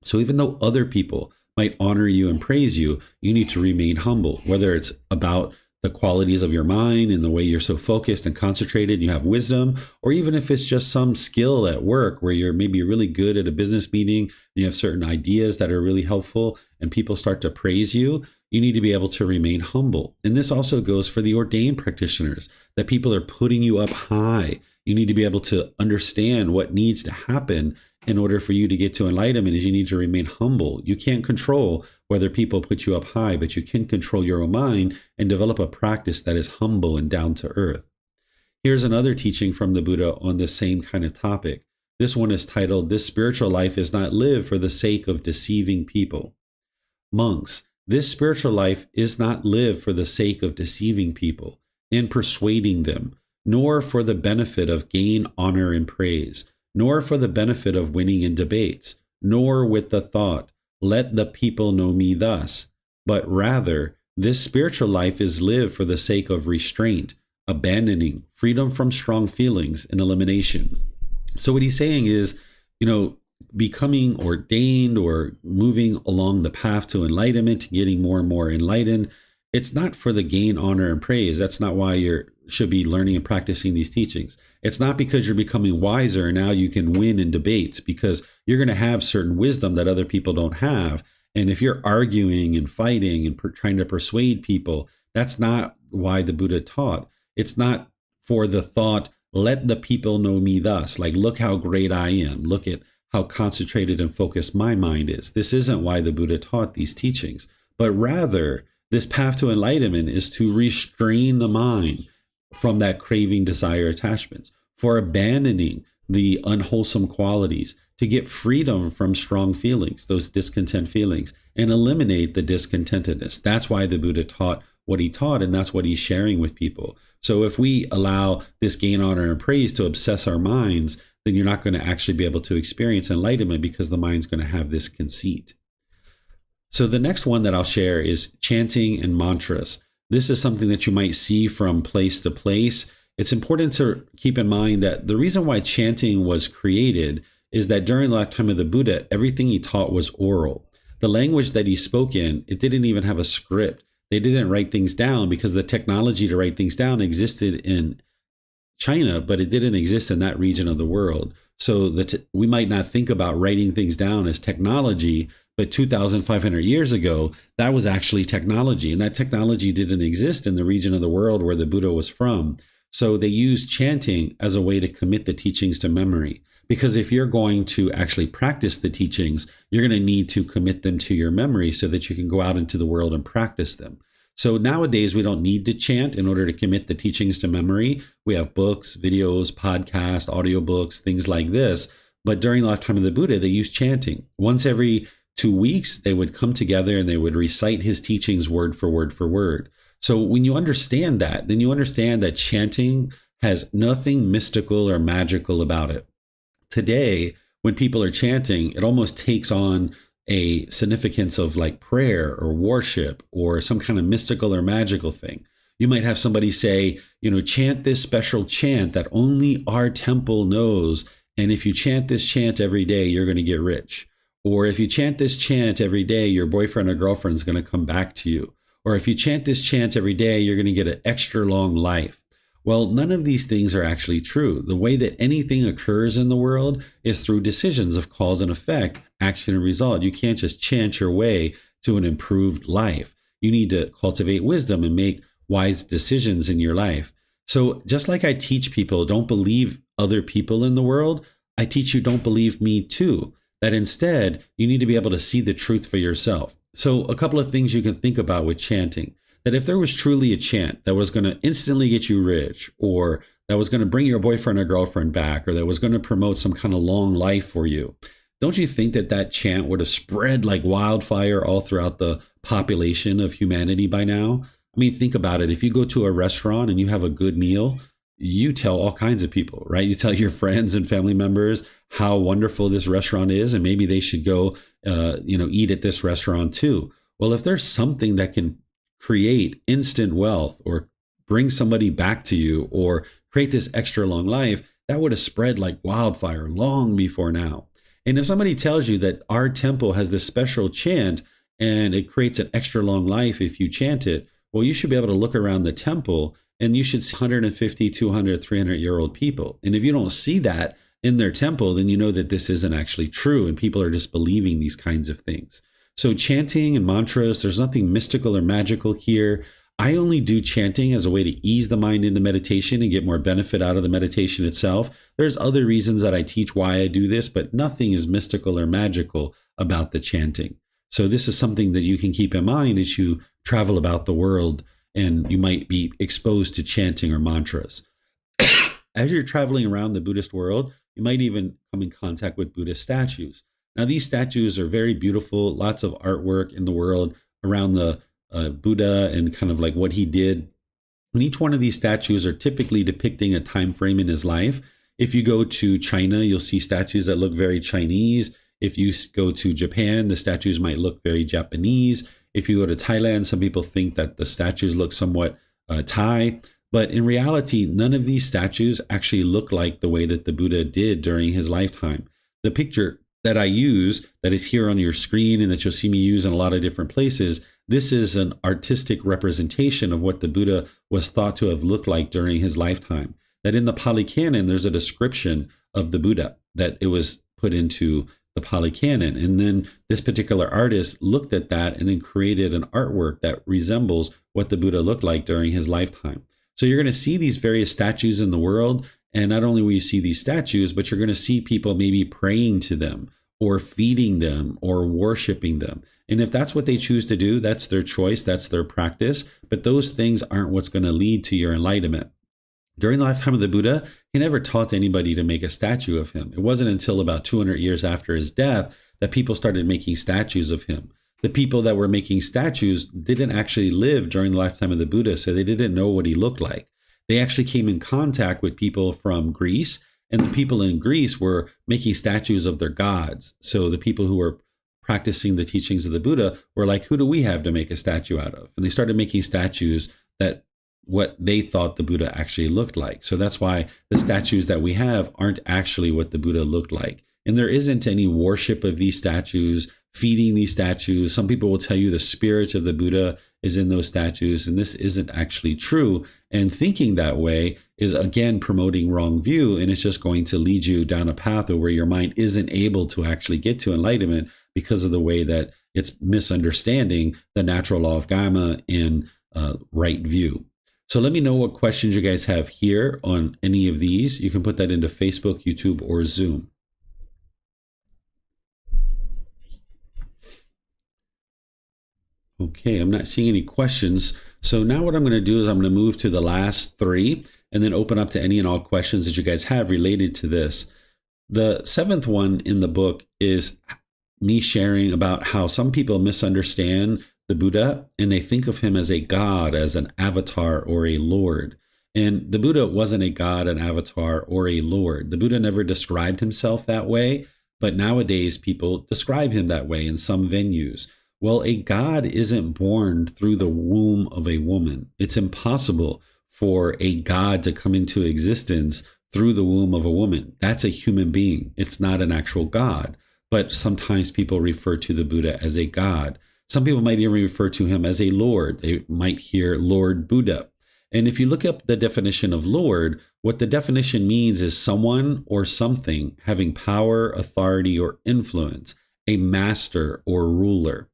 [SPEAKER 1] So even though other people might honor you and praise you, you need to remain humble, whether it's about the qualities of your mind and the way you're so focused and concentrated and you have wisdom, or even if it's just some skill at work where you're maybe really good at a business meeting and you have certain ideas that are really helpful and people start to praise you, you need to be able to remain humble. And this also goes for the ordained practitioners, that people are putting you up high. You need to be able to understand what needs to happen in order for you to get to enlightenment is you need to remain humble. You can't control whether people put you up high, but you can control your own mind and develop a practice that is humble and down to earth. Here's another teaching from the Buddha on this same kind of topic. This one is titled, "This spiritual life is not lived for the sake of deceiving people." Monks, this spiritual life is not lived for the sake of deceiving people and persuading them, nor for the benefit of gain, honor, and praise, nor for the benefit of winning in debates, nor with the thought, "Let the people know me thus," but rather, this spiritual life is lived for the sake of restraint, abandoning, freedom from strong feelings, and elimination. So what he's saying is, becoming ordained or moving along the path to enlightenment, getting more and more enlightened, it's not for the gain, honor, and praise. That's not why you should be learning and practicing these teachings. It's not because you're becoming wiser and now you can win in debates, because you're going to have certain wisdom that other people don't have. And if you're arguing and fighting and trying to persuade people, that's not why the Buddha taught. It's not for the thought, "Let the people know me thus," like, look how great I am. Look at how concentrated and focused my mind is. This isn't why the Buddha taught these teachings, but rather this path to enlightenment is to restrain the mind from that craving, desire, attachments, for abandoning the unwholesome qualities, to get freedom from strong feelings, those discontent feelings, and eliminate the discontentedness. That's why the Buddha taught what he taught, and that's what he's sharing with people. So if we allow this gain, honor, and praise to obsess our minds, then you're not going to actually be able to experience enlightenment, because the mind's going to have this conceit. So the next one that I'll share is chanting and mantras. This is something that you might see from place to place. It's important to keep in mind that the reason why chanting was created is that during the lifetime of the Buddha, everything he taught was oral. The language that he spoke in, it didn't even have a script. They didn't write things down because the technology to write things down existed in China, but it didn't exist in that region of the world. So we might not think about writing things down as technology, but 2,500 years ago, that was actually technology. And that technology didn't exist in the region of the world where the Buddha was from. So they used chanting as a way to commit the teachings to memory. Because if you're going to actually practice the teachings, you're going to need to commit them to your memory so that you can go out into the world and practice them. So nowadays, we don't need to chant in order to commit the teachings to memory. We have books, videos, podcasts, audiobooks, things like this. But during the lifetime of the Buddha, they used chanting. Once every 2 weeks, they would come together and they would recite his teachings word for word for word. So when you understand that, then you understand that chanting has nothing mystical or magical about it. Today, when people are chanting, it almost takes on a significance of like prayer or worship or some kind of mystical or magical thing. You might have somebody say, chant this special chant that only our temple knows. And if you chant this chant every day, you're going to get rich. Or if you chant this chant every day, your boyfriend or girlfriend is going to come back to you. Or if you chant this chant every day, you're going to get an extra long life. Well, none of these things are actually true. The way that anything occurs in the world is through decisions of cause and effect, action and result. You can't just chant your way to an improved life. You need to cultivate wisdom and make wise decisions in your life. So just like I teach people, don't believe other people in the world, I teach you don't believe me too. That instead, you need to be able to see the truth for yourself. So a couple of things you can think about with chanting. That if there was truly a chant that was going to instantly get you rich, or that was going to bring your boyfriend or girlfriend back, or that was going to promote some kind of long life for you, don't you think that that chant would have spread like wildfire all throughout the population of humanity by now? I mean, think about it. If you go to a restaurant and you have a good meal, you tell all kinds of people, right? You tell your friends and family members how wonderful this restaurant is, and maybe they should go, eat at this restaurant too. Well, if there's something that can create instant wealth or bring somebody back to you or create this extra long life, that would have spread like wildfire long before now. And if somebody tells you that our temple has this special chant and it creates an extra long life if you chant it, well, you should be able to look around the temple and you should see 150, 200, 300-year-old people. And if you don't see that in their temple, then you know that this isn't actually true and people are just believing these kinds of things. So chanting and mantras, there's nothing mystical or magical here. I only do chanting as a way to ease the mind into meditation and get more benefit out of the meditation itself. There's other reasons that I teach why I do this, but nothing is mystical or magical about the chanting. So this is something that you can keep in mind as you travel about the world and you might be exposed to chanting or mantras. As you're traveling around the Buddhist world, you might even come in contact with Buddhist statues. Now, these statues are very beautiful, lots of artwork in the world around the Buddha and kind of like what he did. And each one of these statues are typically depicting a time frame in his life. If you go to China, you'll see statues that look very Chinese. If you go to Japan, the statues might look very Japanese. If you go to Thailand, some people think that the statues look somewhat Thai. But in reality, none of these statues actually look like the way that the Buddha did during his lifetime. The picture that I use, that is here on your screen and that you'll see me use in a lot of different places, this is an artistic representation of what the Buddha was thought to have looked like during his lifetime. That in the Pali Canon, there's a description of the Buddha, that it was put into the Pali Canon. And then this particular artist looked at that and then created an artwork that resembles what the Buddha looked like during his lifetime. So you're going to see these various statues in the world. And not only will you see these statues, but you're going to see people maybe praying to them or feeding them or worshiping them. And if that's what they choose to do, that's their choice, that's their practice. But those things aren't what's going to lead to your enlightenment. During the lifetime of the Buddha, he never taught anybody to make a statue of him. It wasn't until about 200 years after his death that people started making statues of him. The people that were making statues didn't actually live during the lifetime of the Buddha, so they didn't know what he looked like. They actually came in contact with people from Greece, and the people in Greece were making statues of their gods. So the people who were practicing the teachings of the Buddha were like, who do we have to make a statue out of? And they started making statues that what they thought the Buddha actually looked like. So that's why the statues that we have aren't actually what the Buddha looked like. And there isn't any worship of these statues, feeding these statues. Some people will tell you the spirit of the Buddha is in those statues, and this isn't actually true. And thinking that way is, again, promoting wrong view, and it's just going to lead you down a path where your mind isn't able to actually get to enlightenment because of the way that it's misunderstanding the natural law of karma and right view. So let me know what questions you guys have here on any of these. You can put that into Facebook, YouTube, or Zoom. Okay, I'm not seeing any questions. So now what I'm going to do is I'm going to move to the last three and then open up to any and all questions that you guys have related to this. The seventh one in the book is me sharing about how some people misunderstand the Buddha and they think of him as a god, as an avatar or a lord. And the Buddha wasn't a god, an avatar, or a lord. The Buddha never described himself that way, but nowadays people describe him that way in some venues. Well, a god isn't born through the womb of a woman. It's impossible for a god to come into existence through the womb of a woman. That's a human being. It's not an actual god. But sometimes people refer to the Buddha as a god. Some people might even refer to him as a lord. They might hear Lord Buddha. And if you look up the definition of Lord, what the definition means is someone or something having power, authority, or influence, a master or ruler.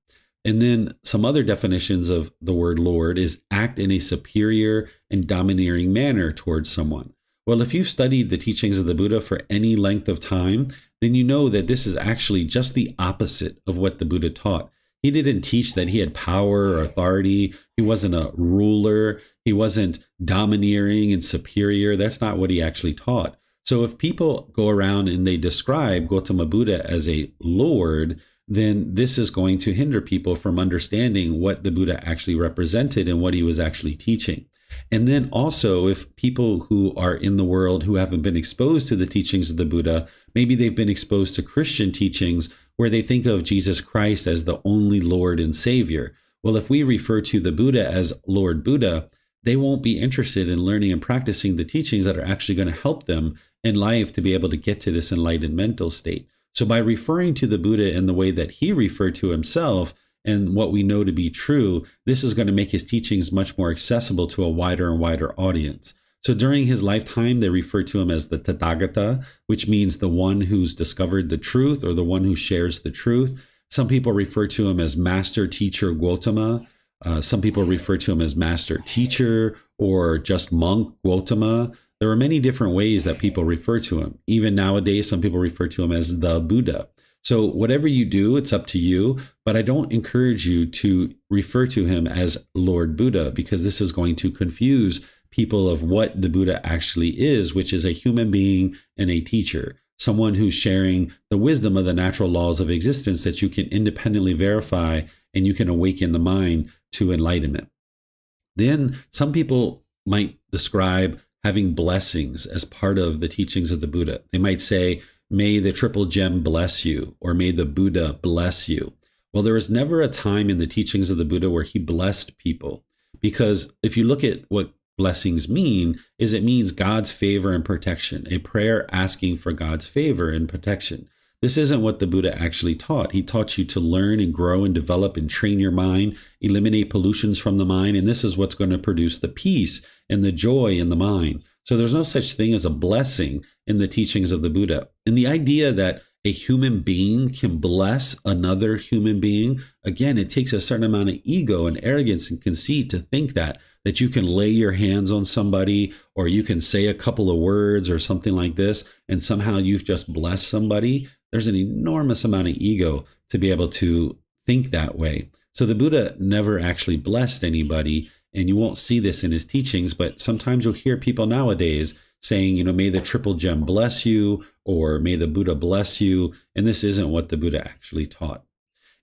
[SPEAKER 1] And then some other definitions of the word Lord is act in a superior and domineering manner towards someone. Well, if you've studied the teachings of the Buddha for any length of time, then you know that this is actually just the opposite of what the Buddha taught. He didn't teach that he had power or authority. He wasn't a ruler. He wasn't domineering and superior. That's not what he actually taught. So if people go around and they describe Gotama Buddha as a lord, then this is going to hinder people from understanding what the Buddha actually represented and what he was actually teaching. And then also, if people who are in the world who haven't been exposed to the teachings of the Buddha, maybe they've been exposed to Christian teachings where they think of Jesus Christ as the only Lord and Savior. Well, if we refer to the Buddha as Lord Buddha, they won't be interested in learning and practicing the teachings that are actually going to help them in life to be able to get to this enlightened mental state. So by referring to the Buddha in the way that he referred to himself and what we know to be true, this is going to make his teachings much more accessible to a wider and wider audience. So during his lifetime, they referred to him as the Tathagata, which means the one who's discovered the truth or the one who shares the truth. Some people refer to him as Master Teacher Gotama. Some people refer to him as Master Teacher or just Monk Gotama. There are many different ways that people refer to him. Even nowadays, some people refer to him as the Buddha. So whatever you do, it's up to you. But I don't encourage you to refer to him as Lord Buddha, because this is going to confuse people of what the Buddha actually is, which is a human being and a teacher, someone who's sharing the wisdom of the natural laws of existence that you can independently verify, and you can awaken the mind to enlightenment. Then some people might describe having blessings as part of the teachings of the Buddha. They might say, may the triple gem bless you, or may the Buddha bless you. Well, there was never a time in the teachings of the Buddha where he blessed people, because if you look at what blessings mean, is it means God's favor and protection, a prayer asking for God's favor and protection. This isn't what the Buddha actually taught. He taught you to learn and grow and develop and train your mind, eliminate pollutions from the mind, and this is what's going to produce the peace and the joy in the mind. So there's no such thing as a blessing in the teachings of the Buddha. And the idea that a human being can bless another human being, again, it takes a certain amount of ego and arrogance and conceit to think that you can lay your hands on somebody, or you can say a couple of words or something like this, and somehow you've just blessed somebody. There's an enormous amount of ego to be able to think that way. So the Buddha never actually blessed anybody, and you won't see this in his teachings, but sometimes you'll hear people nowadays saying, may the triple gem bless you, or may the Buddha bless you, and this isn't what the Buddha actually taught.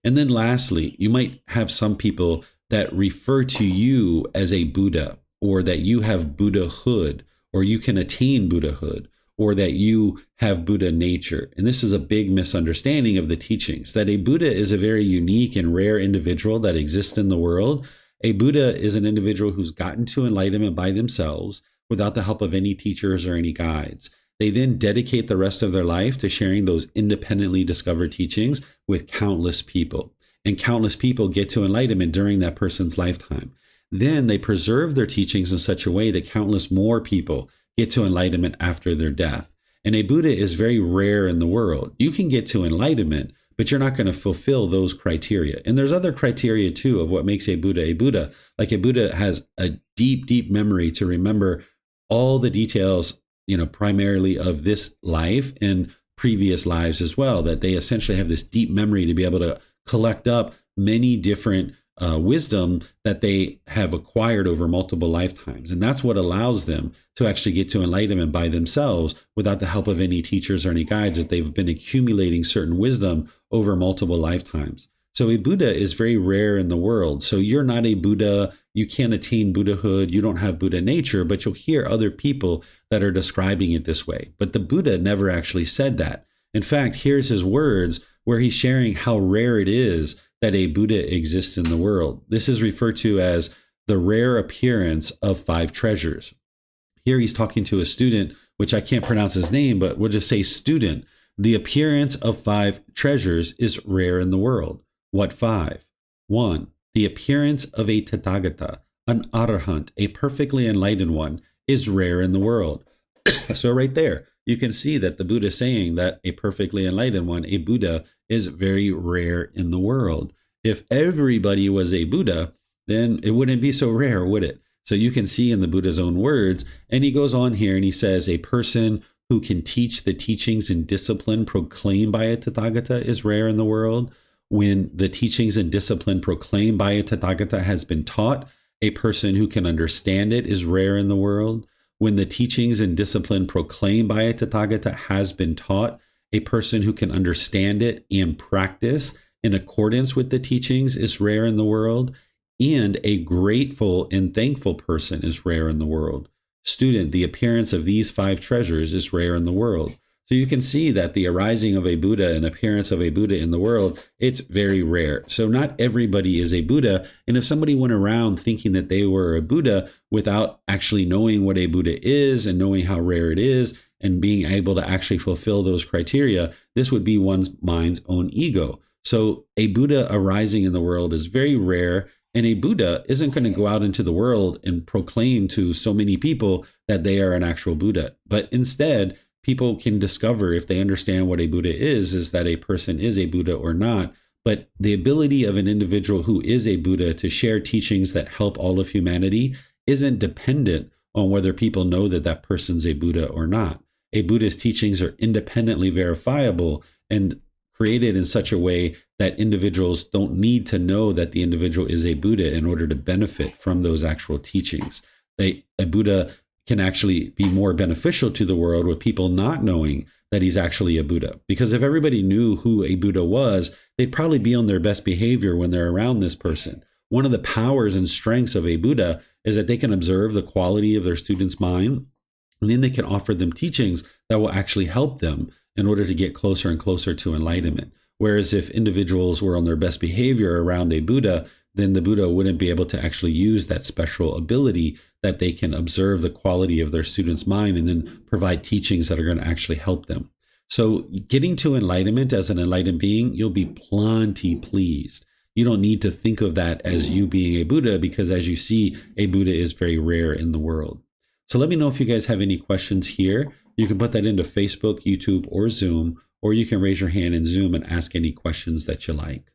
[SPEAKER 1] And then lastly, you might have some people that refer to you as a Buddha, or that you have Buddhahood, or you can attain Buddhahood, or that you have Buddha nature. And this is a big misunderstanding of the teachings, that a Buddha is a very unique and rare individual that exists in the world. A Buddha is an individual who's gotten to enlightenment by themselves without the help of any teachers or any guides. They then dedicate the rest of their life to sharing those independently discovered teachings with countless people. And countless people get to enlightenment during that person's lifetime. Then they preserve their teachings in such a way that countless more people get to enlightenment after their death. And a Buddha is very rare in the world. You can get to enlightenment, but you're not going to fulfill those criteria. And there's other criteria too of what makes a Buddha a Buddha. Like a Buddha has a deep, deep memory to remember all the details, primarily of this life and previous lives as well, that they essentially have this deep memory to be able to collect up many different wisdom that they have acquired over multiple lifetimes. And that's what allows them to actually get to enlightenment by themselves without the help of any teachers or any guides, as they've been accumulating certain wisdom over multiple lifetimes. So a Buddha is very rare in the world. So you're not a Buddha. You can't attain Buddhahood. You don't have Buddha nature, but you'll hear other people that are describing it this way. But the Buddha never actually said that. In fact, here's his words where he's sharing how rare it is that a Buddha exists in the world. This is referred to as the rare appearance of 5 treasures. Here he's talking to a student, which I can't pronounce his name, but we'll just say student. The appearance of 5 treasures is rare in the world. What 5? 1. The appearance of a Tathagata, an Arahant, a perfectly enlightened one, is rare in the world. So right there, you can see that the Buddha is saying that a perfectly enlightened one, a Buddha, is very rare in the world. If everybody was a Buddha, then it wouldn't be so rare, would it? So you can see in the Buddha's own words, and he goes on here and he says, a person who can teach the teachings and discipline proclaimed by a Tathagata is rare in the world. When the teachings and discipline proclaimed by a Tathagata has been taught, a person who can understand it is rare in the world. When the teachings and discipline proclaimed by a Tathagata has been taught, a person who can understand it and practice in accordance with the teachings is rare in the world. And a grateful and thankful person is rare in the world. Student, the appearance of these 5 treasures is rare in the world. So you can see that the arising of a Buddha and appearance of a Buddha in the world, it's very rare. So not everybody is a Buddha. And if somebody went around thinking that they were a Buddha without actually knowing what a Buddha is and knowing how rare it is and being able to actually fulfill those criteria, this would be one's mind's own ego. So a Buddha arising in the world is very rare. And a Buddha isn't going to go out into the world and proclaim to so many people that they are an actual Buddha. But instead, people can discover, if they understand what a Buddha is that a person is a Buddha or not. But the ability of an individual who is a Buddha to share teachings that help all of humanity isn't dependent on whether people know that that person's a Buddha or not. A Buddha's teachings are independently verifiable and created in such a way that individuals don't need to know that the individual is a Buddha in order to benefit from those actual teachings. A Buddha can actually be more beneficial to the world with people not knowing that he's actually a Buddha. Because if everybody knew who a Buddha was, they'd probably be on their best behavior when they're around this person. One of the powers and strengths of a Buddha is that they can observe the quality of their student's mind, and then they can offer them teachings that will actually help them in order to get closer and closer to enlightenment. Whereas if individuals were on their best behavior around a Buddha, then the Buddha wouldn't be able to actually use that special ability that they can observe the quality of their student's mind and then provide teachings that are going to actually help them. So getting to enlightenment as an enlightened being, you'll be plenty pleased. You don't need to think of that as you being a Buddha, because as you see, a Buddha is very rare in the world. So let me know if you guys have any questions here. You can put that into Facebook, YouTube, or Zoom, or you can raise your hand in Zoom and ask any questions that you like.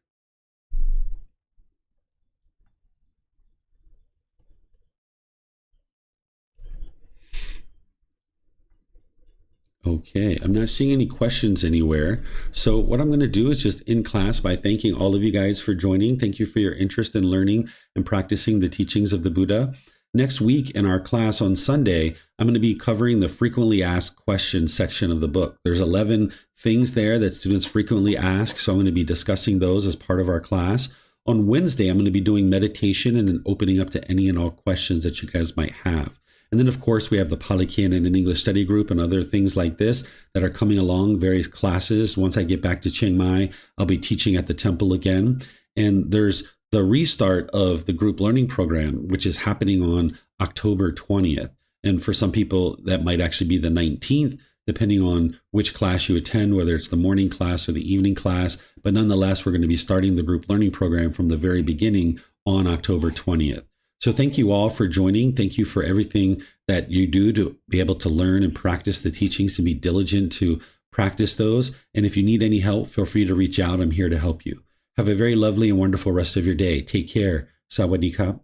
[SPEAKER 1] Okay, I'm not seeing any questions anywhere. So what I'm going to do is just end class by thanking all of you guys for joining. Thank you for your interest in learning and practicing the teachings of the Buddha. Next week in our class on Sunday, I'm going to be covering the frequently asked questions section of the book. There's 11 things there that students frequently ask, so I'm going to be discussing those as part of our class. On Wednesday, I'm going to be doing meditation and then opening up to any and all questions that you guys might have. And then, of course, we have the Pali Canon and English study group and other things like this that are coming along, various classes. Once I get back to Chiang Mai, I'll be teaching at the temple again. And there's the restart of the group learning program, which is happening on October 20th. And for some people, that might actually be the 19th, depending on which class you attend, whether it's the morning class or the evening class. But nonetheless, we're going to be starting the group learning program from the very beginning on October 20th. So thank you all for joining. Thank you for everything that you do to be able to learn and practice the teachings, and be diligent to practice those. And if you need any help, feel free to reach out. I'm here to help you. Have a very lovely and wonderful rest of your day. Take care. Sawadee Kap.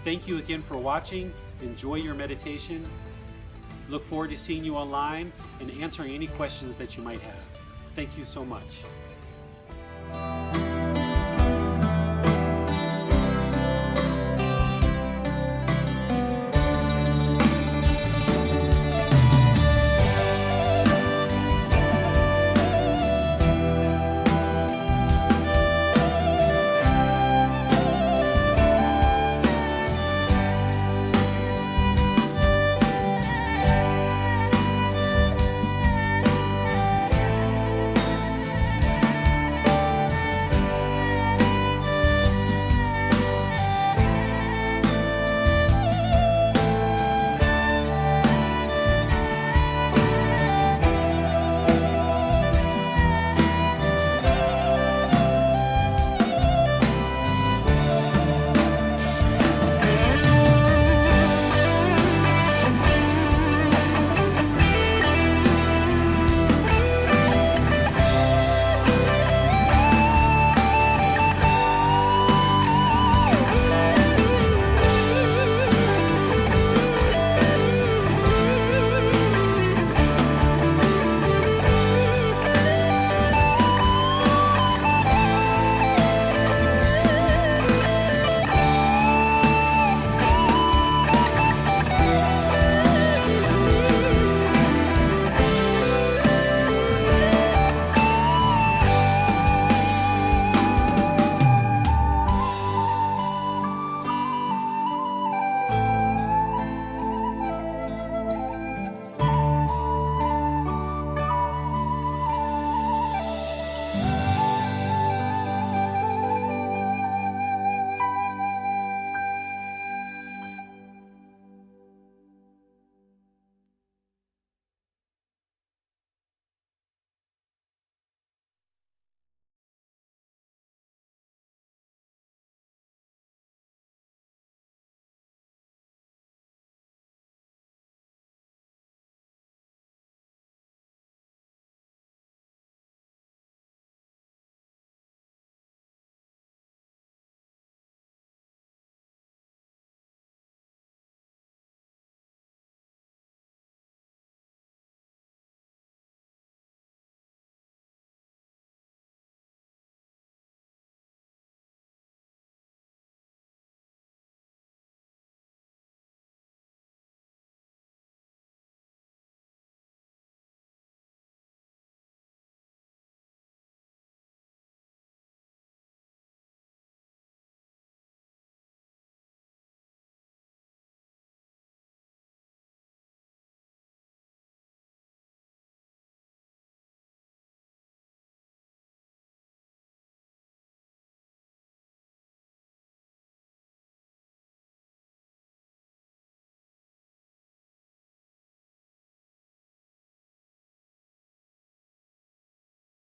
[SPEAKER 3] Thank you again for watching. Enjoy your meditation. Look forward to seeing you online and answering any questions that you might have. Thank you so much.